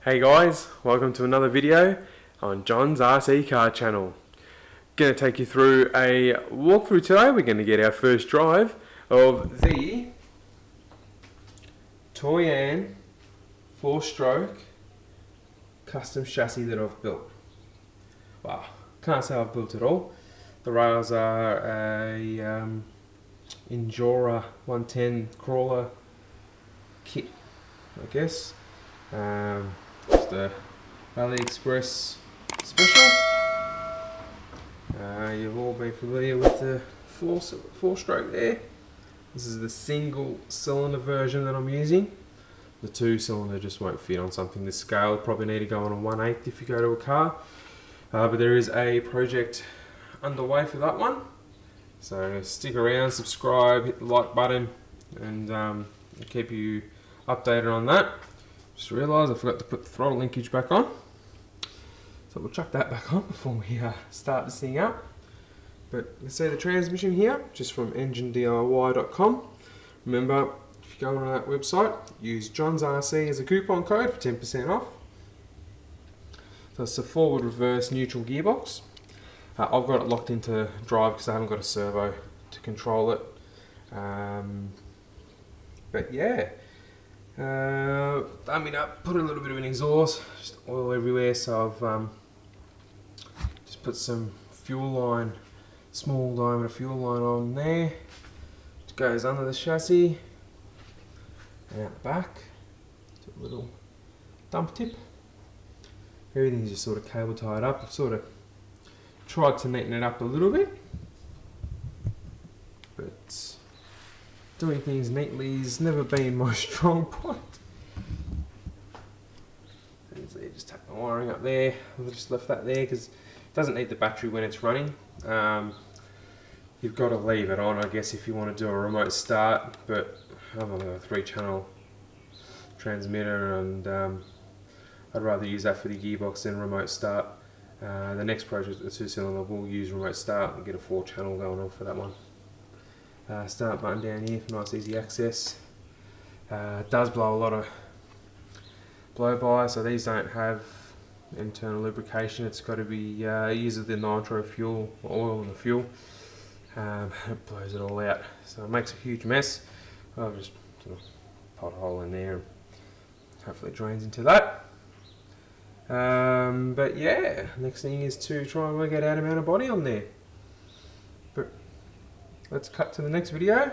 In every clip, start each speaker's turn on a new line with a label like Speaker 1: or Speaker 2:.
Speaker 1: Hey guys, welcome to another video on John's RC Car channel. Going to take you through a walkthrough today. We're going to get our first drive of the Toyan 4-stroke custom chassis that I've built. Wow, can't say I've built it all. The rails are a Endura 110 crawler kit, I guess. Just a AliExpress special. You've all been familiar with the four-stroke there. This is the single cylinder version that I'm using. The 2-cylinder just won't fit on something this scale. Probably need to go on a 1/8 if you go to a car. But there is a project underway for that one. So stick around, subscribe, hit the like button, and I'll keep you updated on that. Just realised I forgot to put the throttle linkage back on, so we'll chuck that back on before we start this thing up. But you can see the transmission here, just from enginediy.com. Remember, if you go on that website, use John's RC as a coupon code for 10% off. So it's a forward, reverse, neutral gearbox. I've got it locked into drive because I haven't got a servo to control it. But yeah. Armed up, put a little bit of an exhaust, just oil everywhere, so I've just put some fuel line, small diameter fuel line on there, which goes under the chassis and out the back to a little dump tip. Everything's just sort of cable tied up. I've sort of tried to neaten it up a little bit, but doing things neatly has never been my strong point. So you just tuck the wiring up there. I've just left that there because it doesn't need the battery when it's running. You've got to leave it on, I guess, if you want to do a remote start, but I've only got a 3-channel transmitter, and I'd rather use that for the gearbox than remote start. The next project, the 2-cylinder, will use remote start and get a 4-channel going on for that one. Start button down here for nice easy access. It does blow a lot of blow by, so these don't have internal lubrication. It's got to be used the nitro fuel, oil in the fuel. It blows it all out, so it makes a huge mess. I'll just sort of pot a hole in there and hopefully it drains into that. But yeah, next thing is to try and work out how to mount a body on there. But let's cut to the next video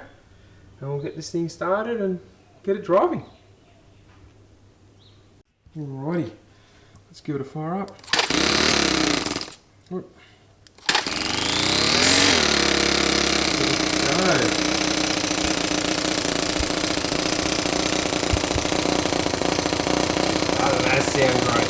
Speaker 1: and we'll get this thing started and get it driving. Alrighty, let's give it a fire up. Go. Doesn't that sound great?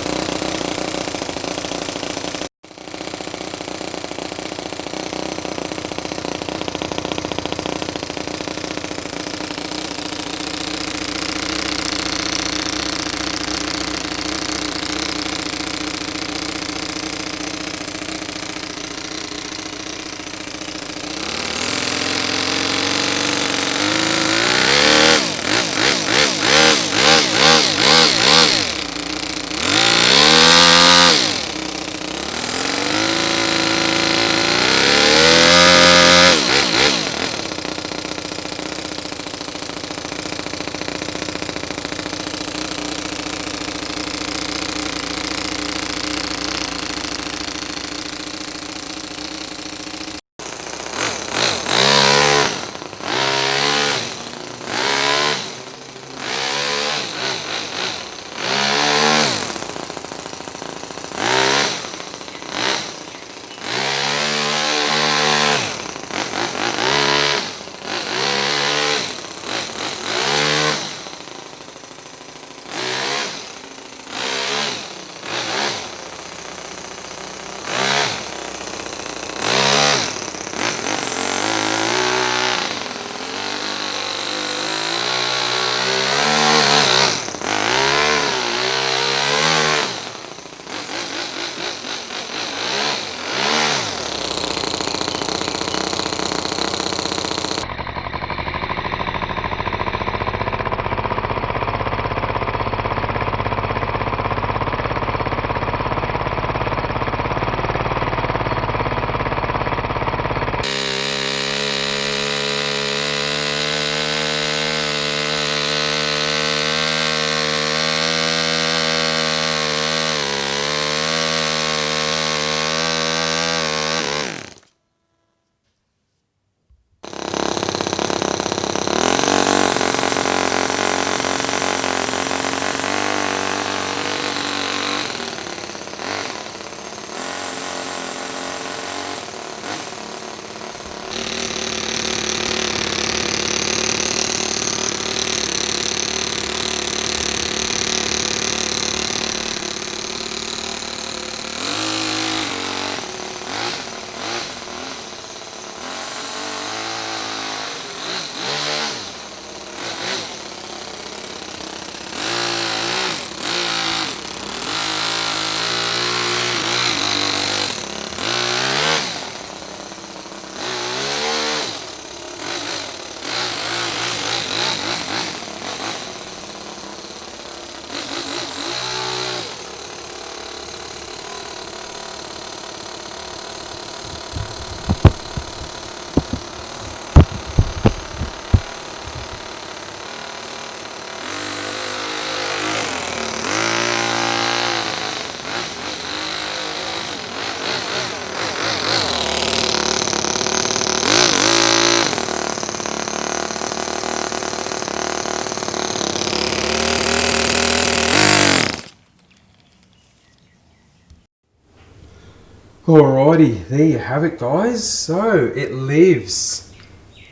Speaker 1: Alrighty, there you have it guys. So it lives.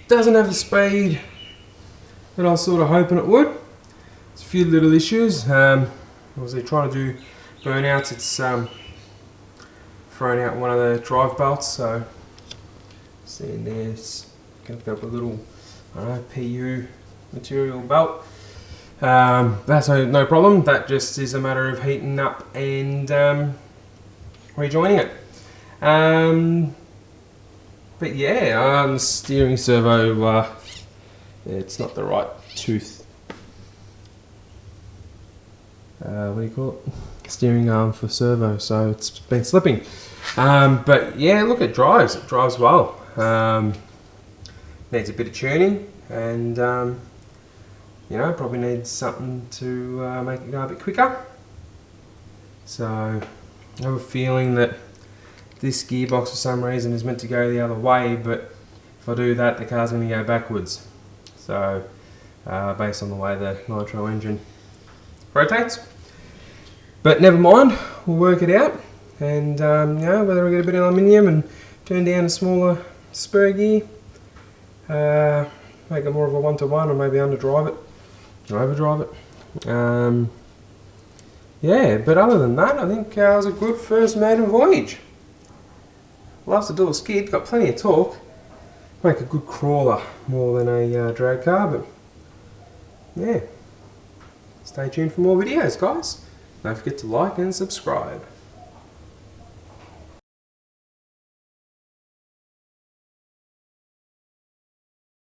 Speaker 1: Doesn't have the speed that I was sort of hoping it would. There's a few little issues. Obviously trying to do burnouts, it's thrown out one of the drive belts, so seeing there's going to go up a little, I don't know, PU material belt. That's no problem, that just is a matter of heating up and rejoining it. But yeah, the steering servo, it's not the right tooth. What do you call it? Steering arm for servo, so it's been slipping. But yeah, look, it drives well. Needs a bit of tuning, and you know, probably needs something to make it go a bit quicker. So I have a feeling that this gearbox for some reason is meant to go the other way, but if I do that, the car's going to go backwards. So based on the way the nitro engine rotates. But never mind, we'll work it out, and you know, whether we get a bit of aluminium and turn down a smaller spur gear, make it more of a 1-to-1, or maybe underdrive it or overdrive it. Yeah, but other than that, I think it was a good first maiden voyage. Loves to do a skid, got plenty of torque, make a good crawler more than a drag car, but yeah. Stay tuned for more videos, guys. Don't forget to like and subscribe.